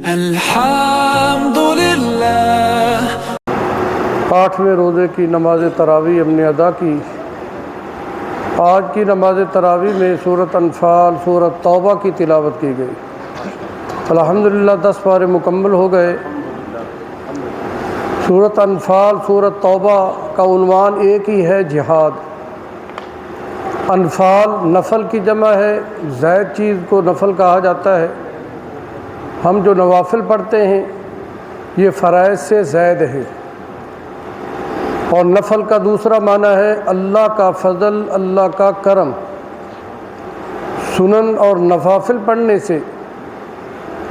الحمدللہ۔ 8ویں روزے کی نماز تراویح ہم نے ادا کی۔ آج کی نماز تراویح میں سورۃ انفال، سورۃ توبہ کی تلاوت کی گئی۔ الحمدللہ 10 پارے مکمل ہو گئے۔ سورۃ انفال، سورۃ توبہ کا عنوان ایک ہی ہے، جہاد۔ انفال نفل کی جمع ہے، زائد چیز کو نفل کہا جاتا ہے۔ ہم جو نوافل پڑھتے ہیں یہ فرائض سے زائد ہے، اور نفل کا دوسرا معنی ہے اللہ کا فضل، اللہ کا کرم۔ سنن اور نوافل پڑھنے سے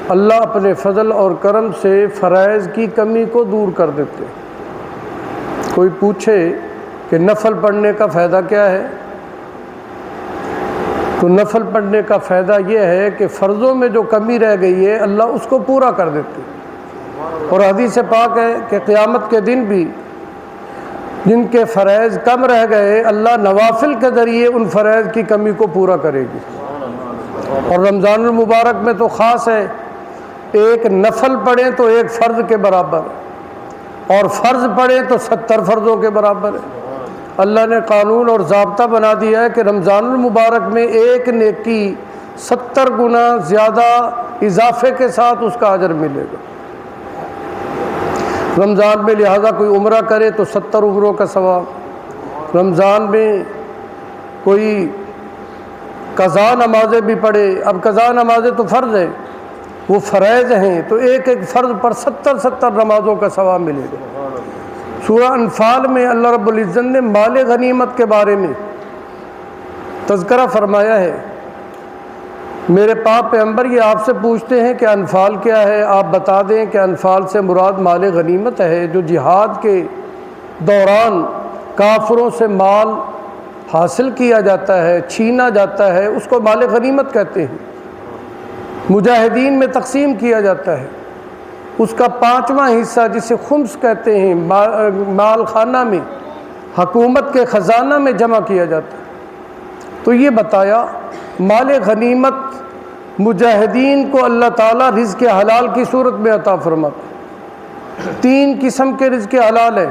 اللہ اپنے فضل اور کرم سے فرائض کی کمی کو دور کر دیتے۔ کوئی پوچھے کہ نفل پڑھنے کا فائدہ کیا ہے، تو نفل پڑھنے کا فائدہ یہ ہے کہ فرضوں میں جو کمی رہ گئی ہے اللہ اس کو پورا کر دیتے۔ اور حدیث پاک ہے کہ قیامت کے دن بھی جن کے فرائض کم رہ گئے اللہ نوافل کے ذریعے ان فرائض کی کمی کو پورا کرے گی۔ اور رمضان المبارک میں تو خاص ہے، ایک نفل پڑھیں تو ایک فرض کے برابر، اور فرض پڑھیں تو 70 فرضوں کے برابر ہے۔ اللہ نے قانون اور ضابطہ بنا دیا ہے کہ رمضان المبارک میں ایک نیکی 70 گنا زیادہ اضافے کے ساتھ اس کا اجر ملے گا۔ رمضان میں لہٰذا کوئی عمرہ کرے تو 70 عمروں کا ثواب۔ رمضان میں کوئی قضا نمازیں بھی پڑھے، اب قضا نمازیں تو فرض ہیں، وہ فرائض ہیں، تو ایک ایک فرض پر 70 نمازوں کا ثواب ملے گا۔ سورہ انفال میں اللہ رب العزت نے مال غنیمت کے بارے میں تذکرہ فرمایا ہے۔ میرے پاک پیغمبر یہ آپ سے پوچھتے ہیں کہ انفال کیا ہے، آپ بتا دیں کہ انفال سے مراد مال غنیمت ہے، جو جہاد کے دوران کافروں سے مال حاصل کیا جاتا ہے، چھینا جاتا ہے، اس کو مال غنیمت کہتے ہیں۔ مجاہدین میں تقسیم کیا جاتا ہے، اس کا 5واں حصہ جسے خمس کہتے ہیں مال خانہ میں، حکومت کے خزانہ میں جمع کیا جاتا ہے۔ تو یہ بتایا مال غنیمت مجاہدین کو اللہ تعالیٰ رزق حلال کی صورت میں عطا فرماتا ہے۔ 3 قسم کے رزق حلال ہے،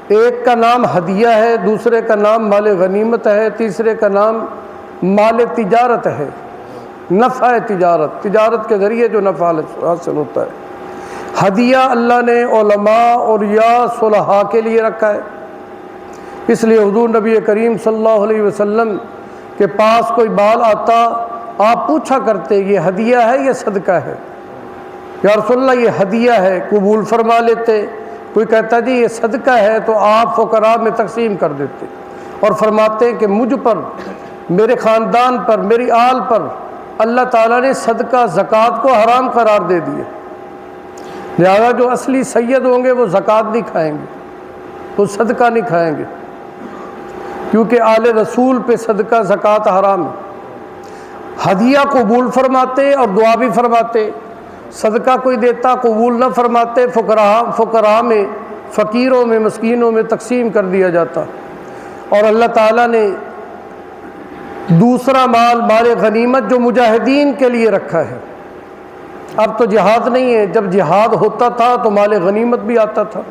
ایک کا نام ہدیہ ہے، دوسرے کا نام مال غنیمت ہے، تیسرے کا نام مال تجارت ہے، نفع تجارت، تجارت کے ذریعے جو نفع حاصل ہوتا ہے۔ ہدیہ اللہ نے علماء، اولیاء، صلحاء کے لیے رکھا ہے۔ اس لیے حضور نبی کریم صلی اللہ علیہ وسلم کے پاس کوئی بال آتا، آپ پوچھا کرتے یہ ہدیہ ہے یا صدقہ ہے؟ یا رسول اللہ یہ ہدیہ ہے، قبول فرما لیتے۔ کوئی کہتا جی یہ صدقہ ہے تو آپ فقراء میں تقسیم کر دیتے، اور فرماتے کہ مجھ پر، میرے خاندان پر، میری آل پر اللہ تعالیٰ نے صدقہ زکوٰۃ کو حرام قرار دے دیا، لہذا جو اصلی سید ہوں گے وہ زکوٰۃ نہیں کھائیں گے، وہ صدقہ نہیں کھائیں گے، کیونکہ آل رسول پہ صدقہ زکوٰۃ حرام ہے۔ ہدیہ قبول فرماتے اور دعا بھی فرماتے، صدقہ کوئی دیتا قبول نہ فرماتے، فقراء میں، فقیروں میں، مسکینوں میں تقسیم کر دیا جاتا۔ اور اللہ تعالیٰ نے دوسرا مال غنیمت جو مجاہدین کے لیے رکھا ہے۔ اب تو جہاد نہیں ہے، جب جہاد ہوتا تھا تو مال غنیمت بھی آتا تھا۔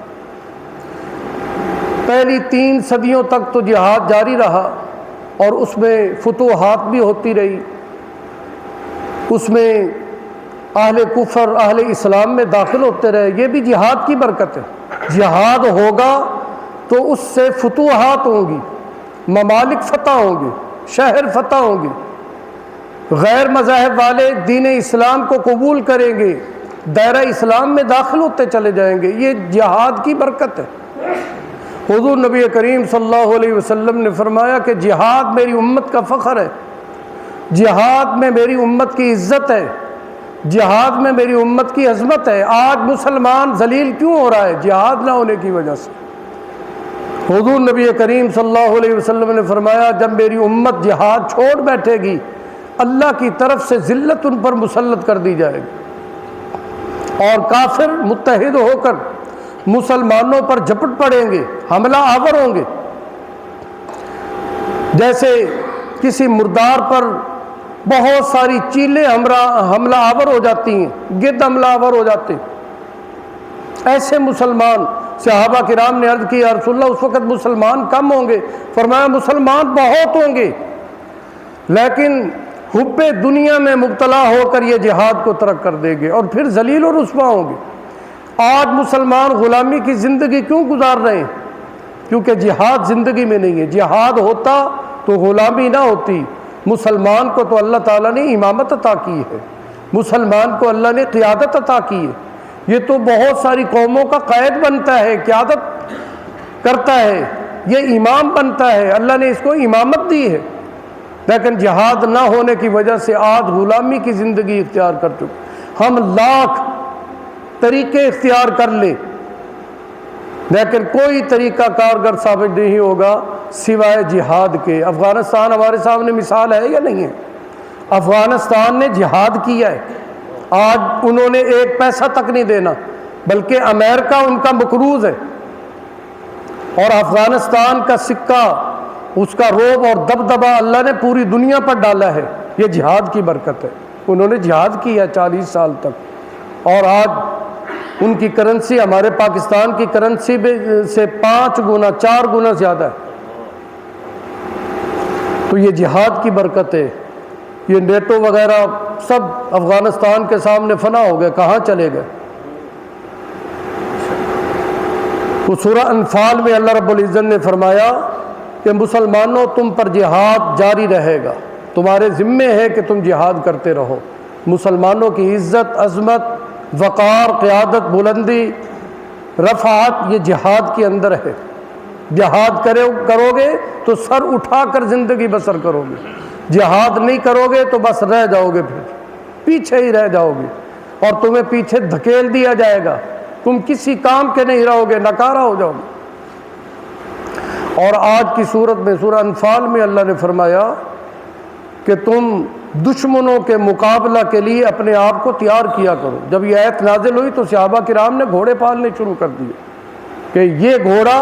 پہلی 3 صدیوں تک تو جہاد جاری رہا، اور اس میں فتوحات بھی ہوتی رہی، اس میں اہل کفر اہل اسلام میں داخل ہوتے رہے۔ یہ بھی جہاد کی برکت ہے، جہاد ہوگا تو اس سے فتوحات ہوں گی، ممالک فتح ہوں گے، شہر فتح ہوں گے، غیر مذاہب والے دین اسلام کو قبول کریں گے، دائرہ اسلام میں داخل ہوتے چلے جائیں گے۔ یہ جہاد کی برکت ہے۔ حضور نبی کریم صلی اللہ علیہ وسلم نے فرمایا کہ جہاد میری امت کا فخر ہے، جہاد میں میری امت کی عزت ہے، جہاد میں میری امت کی عظمت ہے۔ آج مسلمان ذلیل کیوں ہو رہا ہے؟ جہاد نہ ہونے کی وجہ سے۔ حضور نبی کریم صلی اللہ علیہ وسلم نے فرمایا جب میری امت جہاد چھوڑ بیٹھے گی اللہ کی طرف سے ذلت ان پر مسلط کر دی جائے گی، اور کافر متحد ہو کر مسلمانوں پر جھپٹ پڑیں گے، حملہ آور ہوں گے۔ جیسے کسی مردار پر بہت ساری چیلیں حملہ آور ہو جاتی ہیں، گدھ حملہ آور ہو جاتے ہیں۔ ایسے مسلمان، صحابہ کرام نے عرض کی یا رسول اللہ اس وقت مسلمان کم ہوں گے؟ فرمایا مسلمان بہت ہوں گے، لیکن حب دنیا میں مبتلا ہو کر یہ جہاد کو ترک کر دیں گے اور پھر ذلیل و رسوا ہوں گے۔ آج مسلمان غلامی کی زندگی کیوں گزار رہے ہیں؟ کیونکہ جہاد زندگی میں نہیں ہے۔ جہاد ہوتا تو غلامی نہ ہوتی۔ مسلمان کو تو اللہ تعالیٰ نے امامت عطا کی ہے، مسلمان کو اللہ نے قیادت عطا کی ہے۔ یہ تو بہت ساری قوموں کا قائد بنتا ہے، قیادت کرتا ہے، یہ امام بنتا ہے، اللہ نے اس کو امامت دی ہے۔ لیکن جہاد نہ ہونے کی وجہ سے آج غلامی کی زندگی اختیار کر چکے۔ ہم لاکھ طریقے اختیار کر لیں لیکن کوئی طریقہ کارگر ثابت نہیں ہوگا سوائے جہاد کے۔ افغانستان ہمارے سامنے مثال ہے یا نہیں ہے؟ افغانستان نے جہاد کیا ہے، آج انہوں نے ایک پیسہ تک نہیں دینا، بلکہ امریکہ ان کا مقروض ہے، اور افغانستان کا سکہ، اس کا رعب اور دبدبہ اللہ نے پوری دنیا پر ڈالا ہے۔ یہ جہاد کی برکت ہے، انہوں نے جہاد کیا 40 سال تک، اور آج ان کی کرنسی ہمارے پاکستان کی کرنسی سے 5 گنا 4 گنا زیادہ ہے۔ تو یہ جہاد کی برکت ہے۔ یہ نیٹو وغیرہ سب افغانستان کے سامنے فنا ہو گئے، کہاں چلے گئے؟ تو سورہ انفال میں اللہ رب العزت نے فرمایا کہ مسلمانوں تم پر جہاد جاری رہے گا، تمہارے ذمے ہے کہ تم جہاد کرتے رہو۔ مسلمانوں کی عزت، عظمت، وقار، قیادت، بلندی، رفعت یہ جہاد کے اندر ہے۔ جہاد کرو گے تو سر اٹھا کر زندگی بسر کرو گے، جہاد نہیں کرو گے تو بس رہ جاؤ گے، پھر پیچھے ہی رہ جاؤ گے اور تمہیں پیچھے دھکیل دیا جائے گا، تم کسی کام کے نہیں رہو گے، ناکارہ ہو جاؤ گے۔ اور آج کی صورت میں سورہ انفال میں اللہ نے فرمایا کہ تم دشمنوں کے مقابلہ کے لیے اپنے آپ کو تیار کیا کرو۔ جب یہ آیت نازل ہوئی تو صحابہ کرام نے گھوڑے پالنے شروع کر دیے کہ یہ گھوڑا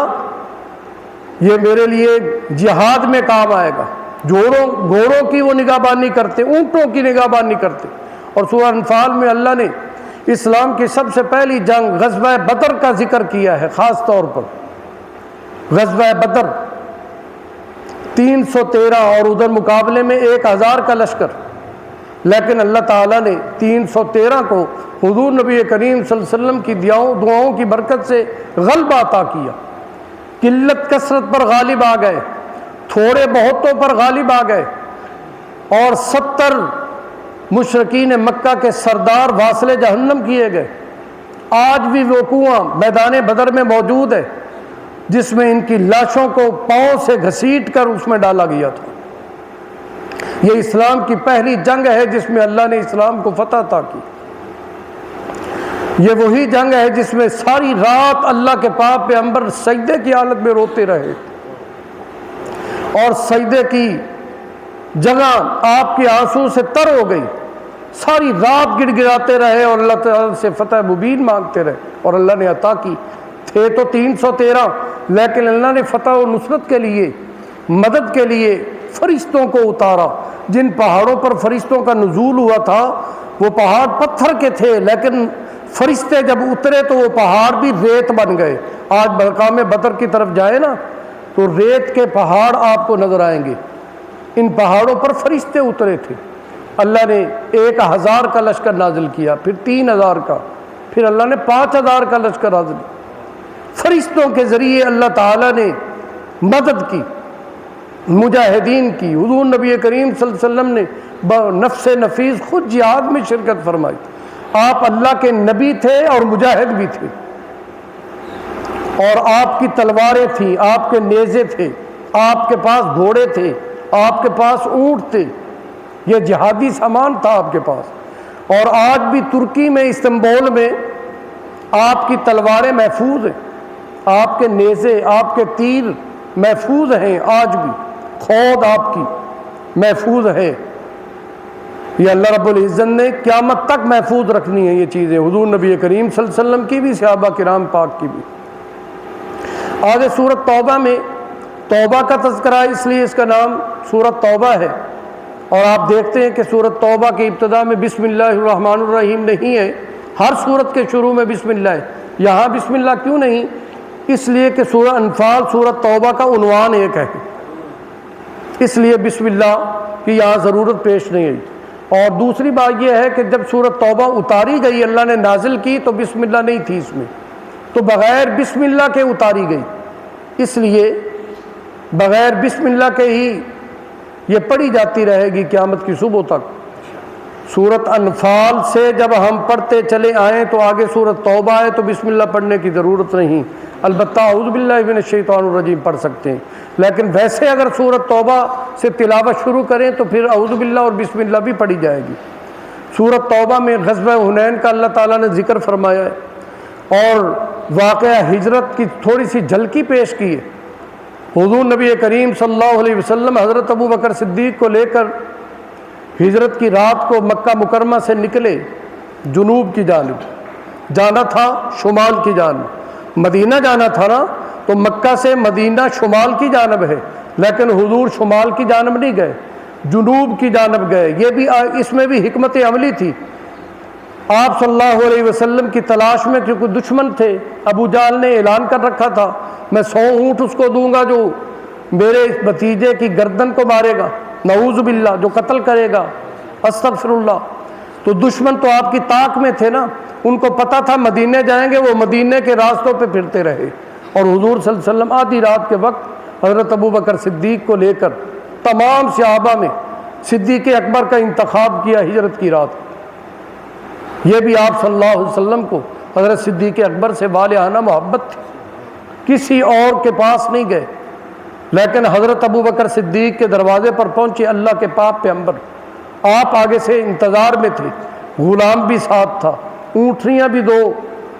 یہ میرے لیے جہاد میں کام آئے گا۔ گھوڑوں کی وہ نگہبانی کرتے، اونٹوں کی نگہبانی کرتے۔ اور سورہ انفال میں اللہ نے اسلام کی سب سے پہلی جنگ غزوہ بدر کا ذکر کیا ہے، خاص طور پر غزوہ بدر 313 اور ادھر مقابلے میں 1000 کا لشکر، لیکن اللہ تعالیٰ نے 313 کو حضور نبی کریم صلی اللہ علیہ وسلم کی دعاؤں کی برکت سے غلبہ عطا کیا۔ قلت کثرت پر غالب آ گئے، تھوڑے بہتوں پر غالب آ گئے، اور 70 مشرکین مکہ کے سردار واصل جہنم کیے گئے۔ آج بھی وہ کنواں میدان بدر میں موجود ہے جس میں ان کی لاشوں کو پاؤں سے گھسیٹ کر اس میں ڈالا گیا تھا۔ یہ اسلام کی پہلی جنگ ہے جس میں اللہ نے اسلام کو فتح عطا کی۔ یہ وہی جنگ ہے جس میں ساری رات اللہ کے پاک پیغمبر سجدے کی حالت میں روتے رہے، اور سجدے کی جگہ آپ کے آنسو سے تر ہو گئی، ساری رات گڑ گڑاتے رہے اور اللہ تعالیٰ سے فتح مبین مانگتے رہے، اور اللہ نے عطا کی۔ تھے تو 313، لیکن اللہ نے فتح و نصرت کے لیے، مدد کے لیے فرشتوں کو اتارا۔ جن پہاڑوں پر فرشتوں کا نزول ہوا تھا وہ پہاڑ پتھر کے تھے، لیکن فرشتے جب اترے تو وہ پہاڑ بھی ریت بن گئے۔ آج مقام بدر کی طرف جائے نا تو ریت کے پہاڑ آپ کو نظر آئیں گے، ان پہاڑوں پر فرشتے اترے تھے۔ اللہ نے 1000 کا لشکر نازل کیا، پھر 3000 کا، پھر اللہ نے 5000 کا لشکر نازل کیا۔ فرشتوں کے ذریعے اللہ تعالیٰ نے مدد کی، مجاہدین کی۔ حضور نبی کریم صلی اللہ علیہ وسلم نے نفس نفیس خود جہاد میں شرکت فرمائی۔ آپ اللہ کے نبی تھے اور مجاہد بھی تھے، اور آپ کی تلواریں تھیں، آپ کے نیزے تھے، آپ کے پاس گھوڑے تھے، آپ کے پاس اونٹ تھے، یہ جہادی سامان تھا آپ کے پاس۔ اور آج بھی ترکی میں، استنبول میں آپ کی تلواریں محفوظ ہیں، آپ کے نیزے، آپ کے تیر محفوظ ہیں، آج بھی خود آپ کی محفوظ ہے۔ یہ اللہ رب العزت نے قیامت تک محفوظ رکھنی ہے یہ چیزیں، حضور نبی کریم صلی اللہ علیہ وسلم کی بھی، صحابہ کرام پاک کی بھی۔ آگے سورۃ توبہ میں توبہ کا تذکرہ، اس لیے اس کا نام سورۃ توبہ ہے۔ اور آپ دیکھتے ہیں کہ سورۃ توبہ کی ابتدا میں بسم اللہ الرحمن الرحیم نہیں ہے، ہر سورت کے شروع میں بسم اللہ ہے، یہاں بسم اللہ کیوں نہیں؟ اس لیے کہ سورہ انفال سورۃ توبہ کا عنوان ایک ہے، اس لیے بسم اللہ کی یہاں ضرورت پیش نہیں آئی۔ اور دوسری بات یہ ہے کہ جب سورۃ توبہ اتاری گئی، اللہ نے نازل کی، تو بسم اللہ نہیں تھی اس میں، تو بغیر بسم اللہ کے اتاری گئی، اس لیے بغیر بسم اللہ کے ہی یہ پڑھی جاتی رہے گی قیامت کی صبح تک۔ سورۃ انفال سے جب ہم پڑھتے چلے آئیں تو آگے سورۃ توبہ ہے تو بسم اللہ پڑھنے کی ضرورت نہیں، البتہ اعوذ باللہ من الشیطان الرجیم پڑھ سکتے ہیں، لیکن ویسے اگر سورۃ توبہ سے تلاوت شروع کریں تو پھر اعوذ باللہ اور بسم اللہ بھی پڑھی جائے گی۔ سورۃ توبہ میں غزوہ حنین کا اللہ تعالیٰ نے ذکر فرمایا ہے اور واقعہ ہجرت کی تھوڑی سی جھلکی پیش کی ہے۔ حضور نبی کریم صلی اللہ علیہ وسلم حضرت ابو بکر صدیق کو لے کر ہجرت کی رات کو مکہ مکرمہ سے نکلے، جنوب کی جانب جانا تھا، شمال کی جانب مدینہ جانا تھا نا، تو مکہ سے مدینہ شمال کی جانب ہے، لیکن حضور شمال کی جانب نہیں گئے، جنوب کی جانب گئے۔ یہ بھی اس میں بھی حکمت عملی تھی، آپ صلی اللہ علیہ وسلم کی تلاش میں، کیونکہ دشمن تھے، ابو جہل نے اعلان کر رکھا تھا میں 100 اونٹ اس کو دوں گا جو میرے بھتیجے کی گردن کو مارے گا، نعوذ باللہ، جو قتل کرے گا، استغفر اللہ۔ تو دشمن تو آپ کی طاق میں تھے نا، ان کو پتہ تھا مدینے جائیں گے، وہ مدینے کے راستوں پہ پھرتے رہے، اور حضور صلی اللہ علیہ وسلم آدھی رات کے وقت حضرت ابو بکر صدیق کو لے کر تمام صحابہ میں صدیق اکبر کا انتخاب کیا ہجرت کی رات۔ یہ بھی آپ صلی اللہ علیہ وسلم کو حضرت صدیق اکبر سے والہانہ محبت تھی، کسی اور کے پاس نہیں گئے، لیکن حضرت ابو بکر صدیق کے دروازے پر پہنچے اللہ کے پاک پیغمبر، آپ آگے سے انتظار میں تھے، غلام بھی ساتھ تھا، اونٹنیاں بھی 2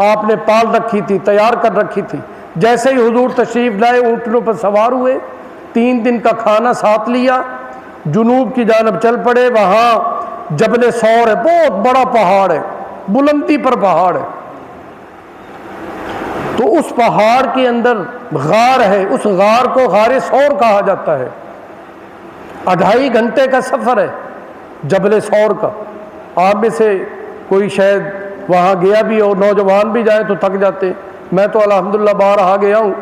آپ نے پال رکھی تھی، تیار کر رکھی تھی۔ جیسے ہی حضور تشریف لائے اونٹنوں پر سوار ہوئے، 3 دن کا کھانا ساتھ لیا، جنوب کی جانب چل پڑے۔ وہاں جبل ثور ہے، بہت بڑا پہاڑ ہے، بلندی پر پہاڑ ہے، تو اس پہاڑ کے اندر غار ہے، اس غار کو غار ثور کہا جاتا ہے۔ 2.5 گھنٹے کا سفر ہے جبل ثور کا۔ آپ میں سے کوئی شاید وہاں گیا بھی اور نوجوان بھی جائیں تو تھک جاتے، میں تو الحمدللہ بارہا گیا ہوں،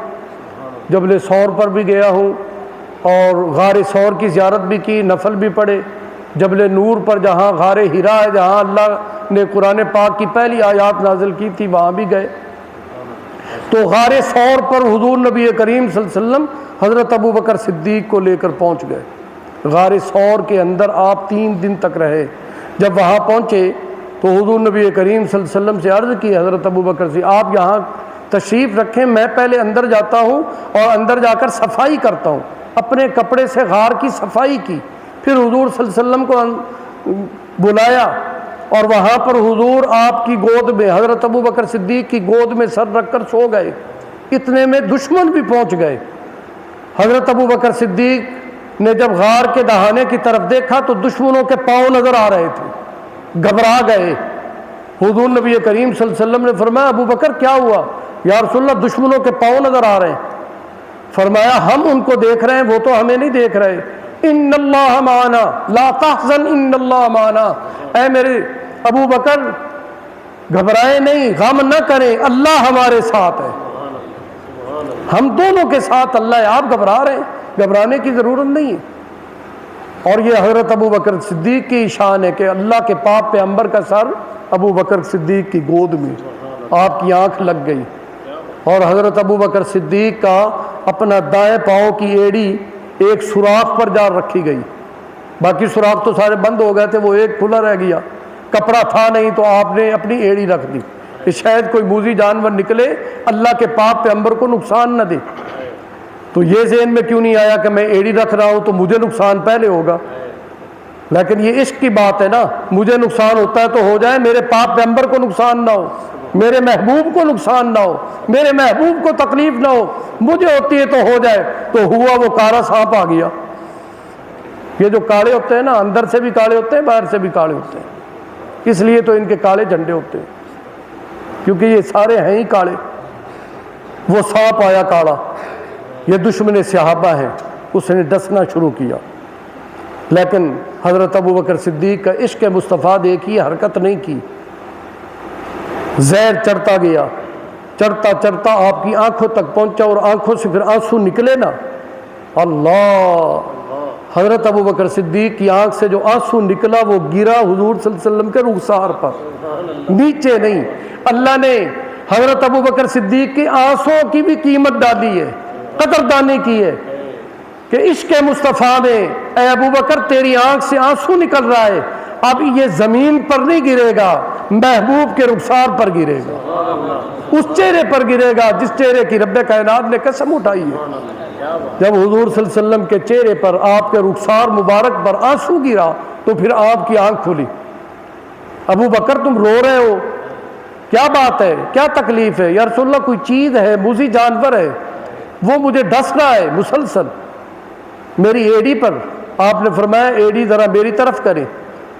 جبل ثور پر بھی گیا ہوں اور غار ثور کی زیارت بھی کی، نفل بھی پڑھے۔ جبل نور پر جہاں غار حرا ہے، جہاں اللہ نے قرآن پاک کی پہلی آیات نازل کی تھی، وہاں بھی گئے۔ تو غار ثور پر حضور نبی کریم صلی اللہ علیہ وسلم حضرت ابو بکر صدیق کو لے کر پہنچ گئے۔ غار ثور کے اندر آپ 3 دن تک رہے۔ جب وہاں پہنچے تو حضور نبی کریم صلی اللہ علیہ وسلم سے عرض کی حضرت ابو بکر سے، آپ یہاں تشریف رکھیں، میں پہلے اندر جاتا ہوں اور اندر جا کر صفائی کرتا ہوں۔ اپنے کپڑے سے غار کی صفائی کی، پھر حضور صلی اللہ علیہ وسلم کو بلایا اور وہاں پر حضور آپ کی گود میں، حضرت ابو بکر صدیق کی گود میں سر رکھ کر سو گئے۔ اتنے میں دشمن بھی پہنچ گئے۔ حضرت ابو بکر صدیق نے جب غار کے دہانے کی طرف دیکھا تو دشمنوں کے پاؤں نظر آ رہے تھے، گھبرا گئے۔ حضور نبی کریم صلی اللہ علیہ وسلم نے فرمایا ابو بکر کیا ہوا؟ یا رسول اللہ دشمنوں کے پاؤں نظر آ رہے ہیں۔ فرمایا ہم ان کو دیکھ رہے ہیں، وہ تو ہمیں نہیں دیکھ رہے۔ ان اللہ معنا لا تحزن ان اللہ معنا، اے میرے ابو بکر گھبرائے نہیں، غم نہ کریں، اللہ ہمارے ساتھ ہے، ہم دونوں کے ساتھ اللہ ہے۔ آپ گھبرا رہے ہیں، گھبرانے کی ضرورت نہیں ہے۔ اور یہ حضرت ابو بکر صدیق کی شان ہے کہ اللہ کے پاک پیغمبر کا سر ابو بکر صدیق کی گود میں، آپ کی آنکھ لگ گئی۔ اور حضرت ابو بکر صدیق کا اپنا دائیں پاؤں کی ایڑی ایک سوراخ پر جا رکھی گئی، باقی سوراخ تو سارے بند ہو گئے تھے، وہ ایک کھلا رہ گیا، کپڑا تھا نہیں تو آپ نے اپنی ایڑی رکھ دی کہ شاید کوئی موذی جانور نکلے، اللہ کے پاک پیغمبر کو نقصان نہ دے۔ تو یہ ذہن میں کیوں نہیں آیا کہ میں ایڑی رکھ رہا ہوں تو مجھے نقصان پہلے ہوگا؟ لیکن یہ عشق کی بات ہے نا، مجھے نقصان ہوتا ہے تو ہو جائے، میرے پاک پیغمبر کو نقصان نہ ہو، میرے محبوب کو نقصان نہ ہو، میرے محبوب کو تکلیف نہ ہو، مجھے ہوتی ہے تو ہو جائے۔ تو ہوا وہ کالا سانپ آ گیا۔ یہ جو کاڑے ہوتے ہیں نا، اندر سے بھی کاڑے ہوتے ہیں، باہر سے بھی کاڑے ہوتے ہیں، اس لیے تو ان کے کالے جھنڈے ہوتے ہیں، کیونکہ یہ سارے ہیں ہی کاڑے۔ وہ سانپ آیا کاڑا، یہ دشمن صحابہ ہے، اس نے ڈسنا شروع کیا، لیکن حضرت ابو بکر صدیق کا عشق مصطفیٰ دیکھی حرکت نہیں کی، زہر چڑھتا گیا، چڑھتا چڑھتا آپ کی آنکھوں تک پہنچا اور آنکھوں سے پھر آنسو نکلے نا، اللہ، حضرت ابو بکر صدیق کی آنکھ سے جو آنسو نکلا وہ گرا حضور صلی اللہ علیہ وسلم کے رخسار پر، نیچے نہیں۔ اللہ نے حضرت ابو بکر صدیق کی آنسوں کی بھی قیمت ڈالی ہے، قدردانی کی ہے کہ عشق مصطفیٰ میں اے ابو بکر تیری آنکھ سے آنسو نکل رہا ہے، اب یہ زمین پر نہیں گرے گا، محبوب کے رخسار پر گرے گا، اس چہرے پر گرے گا جس چہرے کی رب کائنات نے قسم اٹھائی ہے۔ جب حضور صلی اللہ علیہ وسلم کے چہرے پر، آپ کے رخسار مبارک پر آنسو گرا تو پھر آپ کی آنکھ کھلی۔ ابو بکر تم رو رہے ہو، کیا بات ہے، کیا تکلیف ہے؟ یا رسول اللہ کوئی چیز ہے، موذی جانور ہے، وہ مجھے ڈس رہا ہے مسلسل میری ایڑی پر۔ آپ نے فرمایا ایڑی ذرا میری طرف کرے،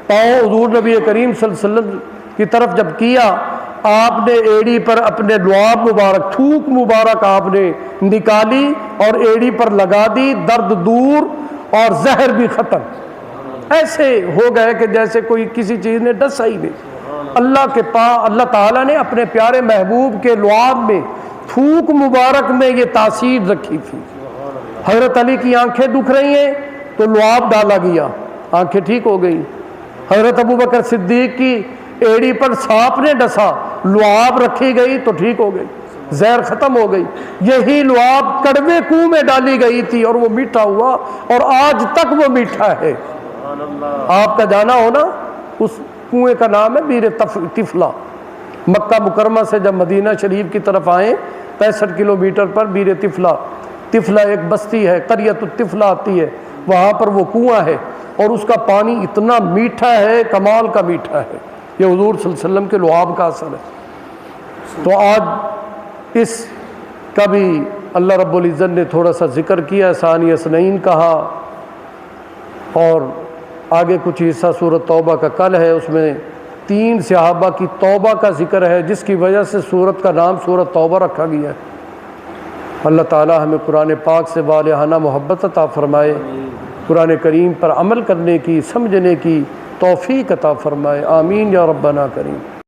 پاؤں حضور نبی کریم صلی اللہ علیہ وسلم کی طرف جب کیا، آپ نے ایڑی پر اپنے لعاب مبارک، تھوک مبارک آپ نے نکالی اور ایڑی پر لگا دی، درد دور اور زہر بھی ختم۔ ایسے ہو گئے کہ جیسے کوئی کسی چیز نے ڈسا ہی نہیں۔ اللہ تعالیٰ نے اپنے پیارے محبوب کے لعاب میں، تھوک مبارک میں یہ تاثیر رکھی تھی۔ حضرت علی کی آنکھیں دکھ رہی ہیں تو لعاب ڈالا گیا، آنکھیں ٹھیک ہو گئی۔ حضرت ابو بکر صدیق کی ایڑی پر سانپ نے ڈسا، لعاب رکھی گئی تو ٹھیک ہو گئی، زہر ختم ہو گئی۔ یہی لعاب کڑوے کنویں میں ڈالی گئی تھی اور وہ میٹھا ہوا اور آج تک وہ میٹھا ہے۔ آپ کا جانا ہونا، اس کنویں کا نام ہے بیر طفلہ۔ مکہ مکرمہ سے جب مدینہ شریف کی طرف آئیں 65 کلومیٹر پر بیر طفلہ، طفلہ ایک بستی ہے، قریۃ الطفلہ آتی ہے، وہاں پر وہ کنواں ہے اور اس کا پانی اتنا میٹھا ہے، کمال کا میٹھا ہے۔ یہ حضور صلی اللہ علیہ وسلم کے لعاب کا اثر ہے۔ تو آج اس کا بھی اللہ رب العزت نے تھوڑا سا ذکر کیا، ثانی اثنین کہا، اور آگے کچھ حصہ سورۃ توبہ کا کل ہے، اس میں 3 صحابہ کی توبہ کا ذکر ہے جس کی وجہ سے سورت کا نام سورۃ توبہ رکھا گیا ہے۔ اللہ تعالی ہمیں قرآن پاک سے والہانہ محبت عطا فرمائے، قرآن کریم پر عمل کرنے کی، سمجھنے کی توفیق عطا فرمائے، آمین یا ربنا کریم۔